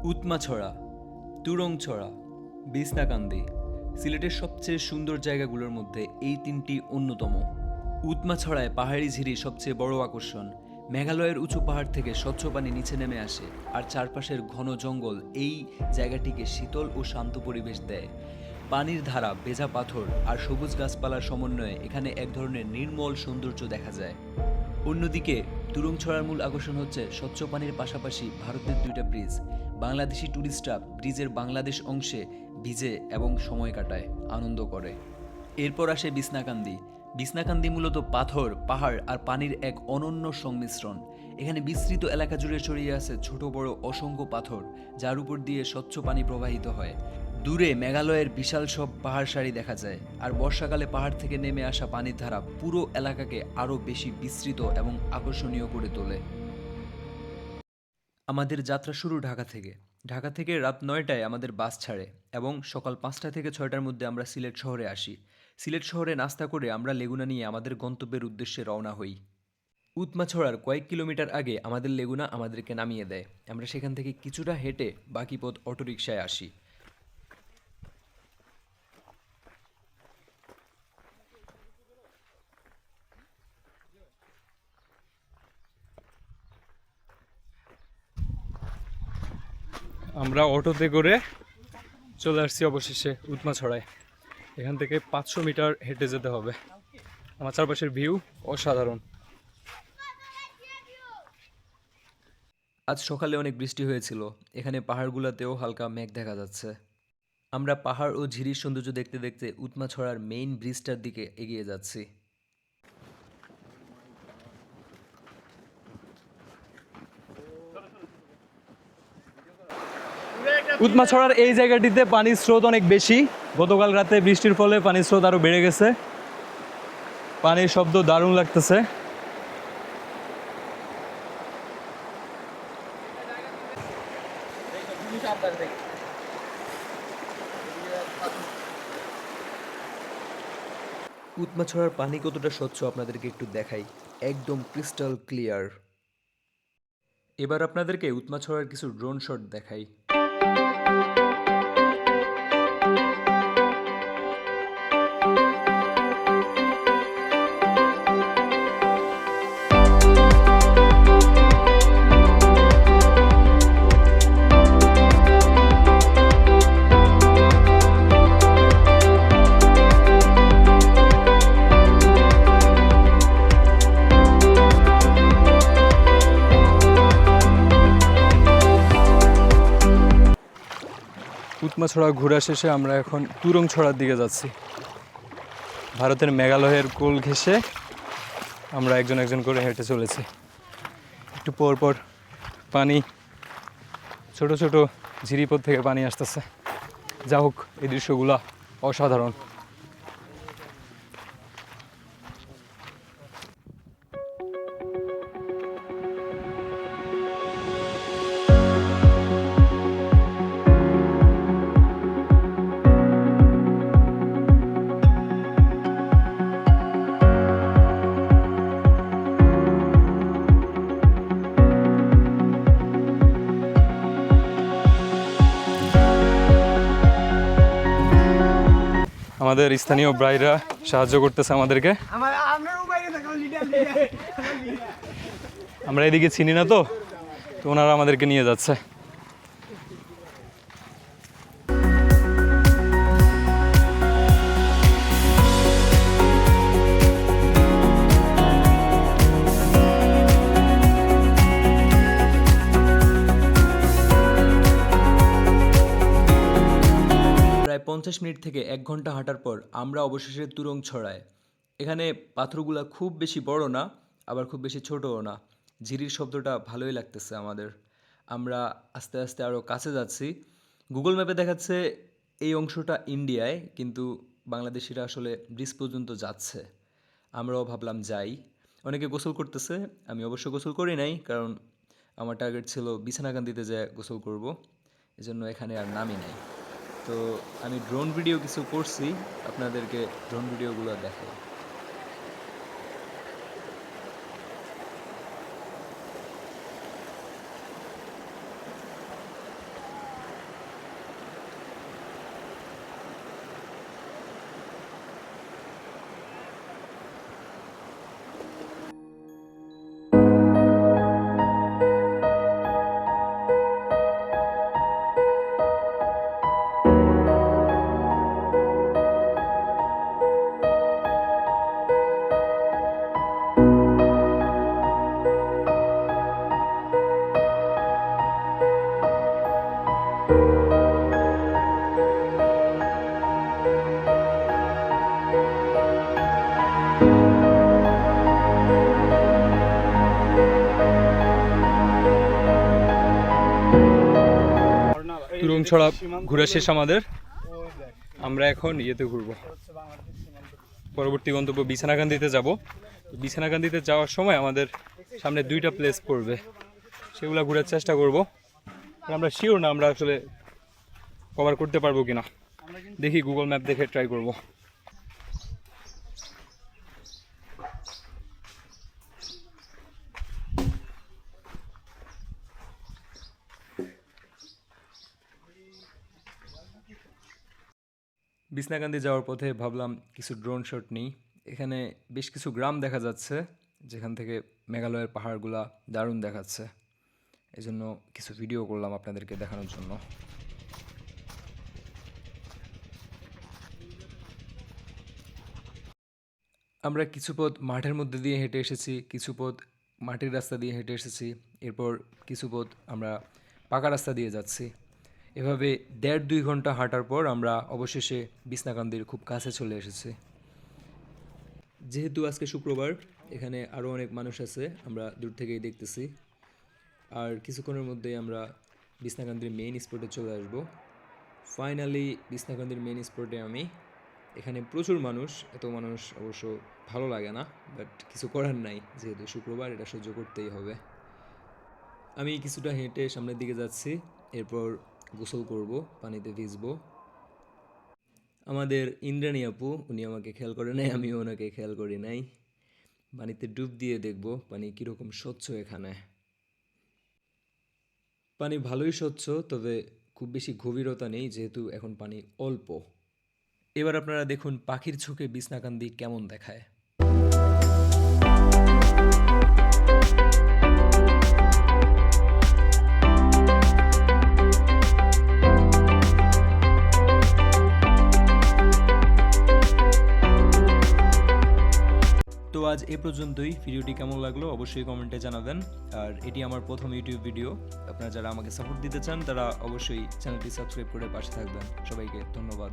উৎমাছড়া, তুরংছড়া, বিছনাকান্দি সিলেটের সবচেয়ে সুন্দর জায়গাগুলোর মধ্যে এই তিনটি অন্যতম। উৎমাছড়ায় পাহাড়ি ঝিরি সবচেয়ে বড় আকর্ষণ। মেঘালয়ের উঁচু পাহাড় থেকে স্বচ্ছ পানি নিচে নেমে আসে, আর চারপাশের ঘন জঙ্গল এই জায়গাটিকে শীতল ও শান্ত পরিবেশ দেয়। পানির ধারা, ভেজা পাথর আর সবুজ গাছপালার সমন্বয়ে এখানে এক ধরনের নির্মল সৌন্দর্য দেখা যায়। অন্যদিকে তুরংছড়ার মূল আকর্ষণ হচ্ছে স্বচ্ছ পানির পাশাপাশি ভারতের দুইটা ব্রিজ। বাংলাদেশি ট্যুরিস্টরা ব্রিজের বাংলাদেশ অংশে ভিজে এবং সময় কাটায়, আনন্দ করে। এরপর আসে বিছনাকান্দি। বিছনাকান্দি মূলত পাথর, পাহাড় আর পানির এক অনন্য সংমিশ্রণ। এখানে বিস্তৃত এলাকা জুড়ে ছড়িয়ে আছে ছোট বড় অসংখ্য পাথর, যার উপর দিয়ে স্বচ্ছ পানি প্রবাহিত হয়। দূরে মেঘালয়ের বিশাল সব পাহাড় সারি দেখা যায়, আর বর্ষাকালে পাহাড় থেকে নেমে আসা পানির ধারা পুরো এলাকাকে আরও বেশি বিস্তৃত এবং আকর্ষণীয় করে তোলে। আমাদের যাত্রা শুরু ঢাকা থেকে। ঢাকা থেকে রাত ৯টায় আমাদের বাস ছাড়ে এবং সকাল ৫টা থেকে ৬টার মধ্যে আমরা সিলেট শহরে আসি। সিলেট শহরে নাস্তা করে আমরা লেগুনা নিয়ে আমাদের গন্তব্যের উদ্দেশ্যে রওনা হই। উৎমাছড়ার কয়েক কিলোমিটার আগে আমাদের লেগুনা আমাদেরকে নামিয়ে দেয়। আমরা সেখান থেকে কিছুটা হেঁটে বাকি পথ অটোরিকশায় আসি। আমরা অটোতে করে চলে আসছি অবশেষে উৎমাছড়ায়। এখান থেকে 500 মিটার হেঁটে যেতে হবে। আমার চারপাশের ভিউ অসাধারণ। আজ সকালে অনেক বৃষ্টি হয়েছিল। এখানে পাহাড়গুলোতেও হালকা মেঘ দেখা যাচ্ছে। আমরা পাহাড় ও ঝিরির সৌন্দর্য দেখতে দেখতে উৎমাছড়ার মেইন ব্রিজটার দিকে এগিয়ে যাচ্ছি। উৎমাছড়ার এই জায়গাটিতে পানির স্রোত অনেক বেশি। গতকাল রাতে বৃষ্টির ফলে পানির স্রোত আরও বেড়ে গেছে। পানির শব্দ দারুণ লাগতেছে। উৎমাছড়ার পানি কতটা স্বচ্ছ আপনাদেরকে একটু দেখাই, একদম ক্রিস্টাল ক্লিয়ার। এবার আপনাদেরকে উৎমাছড়ার কিছু ড্রোন শট দেখাই। উৎমাছড়া ঘোরা শেষে আমরা এখন তুরংছড়ার দিকে যাচ্ছি। ভারতের মেঘালয়ের কোল ঘেঁষে আমরা একজন একজন করে হেঁটে চলেছি। একটু পর পর পানি, ছোট ছোট ঝিরিপথ থেকে পানি আসতেছে। যা হোক, এই দৃশ্যগুলো অসাধারণ। আমাদের স্থানীয় ভাইরা সাহায্য করতেছে আমাদেরকে। আমরা এদিকে চিনি না, তো ওনারা আমাদেরকে নিয়ে যাচ্ছে। প্রায় 50 মিনিট থেকে 1 ঘন্টা হাঁটার পর আমরা অবশেষে তুরংছড়ায়। এখানে পাথরগুলা খুব বেশি বড় না, আবার খুব বেশি ছোটও না। ঝিরির শব্দটা ভালোই লাগতেছে আমাদের। আমরা আস্তে আস্তে আরও কাছে যাচ্ছি। গুগল ম্যাপে দেখাচ্ছে এই অংশটা ইন্ডিয়ায়, কিন্তু বাংলাদেশিরা আসলে ব্রিজ পর্যন্ত যাচ্ছে। আমরাও ভাবলাম যাই। অনেকে গোসল করতেছে, আমি অবশ্য গোসল করি নাই, কারণ আমার টার্গেট ছিল বিছনাকান্দিতে যেয়ে গোসল করব, এজন্য এখানে আর নামি নাই। তো আমি ড্রোন ভিডিও কিছু করছি, আপনাদেরকে ড্রোন ভিডিওগুলো দেখাই। তুরংছড়া ঘোরা শেষ আমাদের। আমরা এখন ইয়েতে ঘুরবো, পরবর্তী গন্তব্য বিছানাকান্দিতে যাব। বিছানাকান্দিতে যাওয়ার সময় আমাদের সামনে 2টা প্লেস পড়বে, সেগুলো ঘোরার চেষ্টা করব। আমরা শিওর না আমরা আসলে কভার করতে পারবো কিনা, দেখি গুগল ম্যাপ দেখে ট্রাই করব। বিছনাকান্দি যাওয়ার পথে ভাবলাম কিছু ড্রোন শট নিই। এখানে বেশ কিছু গ্রাম দেখা যাচ্ছে, যেখান থেকে মেঘালয়ের পাহাড়গুলা দারুণ দেখাচ্ছে। এজন্য কিছু ভিডিও করলাম আপনাদেরকে দেখানোর জন্য। আমরা কিছু পথ মাঠের মধ্যে দিয়ে হেঁটে এসেছি, কিছু পথ মাটির রাস্তা দিয়ে হেঁটে এসেছি, এরপর কিছু পথ আমরা পাকা রাস্তা দিয়ে যাচ্ছি। এভাবে 1.5-2 ঘন্টা হাঁটার পর আমরা অবশেষে বিছনাকান্দির খুব কাছে চলে এসেছি। যেহেতু আজকে শুক্রবার, এখানে আরও অনেক মানুষ আছে, আমরা দূর থেকেই দেখতেছি। আর কিছুক্ষণের মধ্যেই আমরা বিছনাকান্দির মেইন স্পটে চলে আসব। ফাইনালি বিছনাকান্দির মেইন স্পটে আমি। এখানে প্রচুর মানুষ, এত মানুষ অবশ্য ভালো লাগে না, বাট কিছু করার নাই, যেহেতু শুক্রবার এটা সহ্য করতেই হবে। আমি কিছুটা হেঁটে সামনের দিকে যাচ্ছি, এরপর গোসল করব, পানিতে ভিজবো। আমাদের ইন্দ্রাণী আপু, উনি আমাকে খেয়াল করে নাই, আমিও ওনাকে খেয়াল করি নাই। পানিতে ডুব দিয়ে দেখব পানি কীরকম স্বচ্ছ এখানে। পানি ভালোই স্বচ্ছ, তবে খুব বেশি গভীরতা নেই, যেহেতু এখন পানি অল্প। এবার আপনারা দেখুন পাখির চোখে বিছনাকান্দি কেমন দেখায়। তো আজ এ পর্যন্তই। ভিডিওটি কেমন লাগলো অবশ্যই কমেন্টে জানাবেন। আর এটি আমার প্রথম ইউটিউব ভিডিও। আপনারা যারা আমাকে সাপোর্ট দিতে চান তারা অবশ্যই চ্যানেলটি সাবস্ক্রাইব করে পাশে থাকবেন। সবাইকে ধন্যবাদ।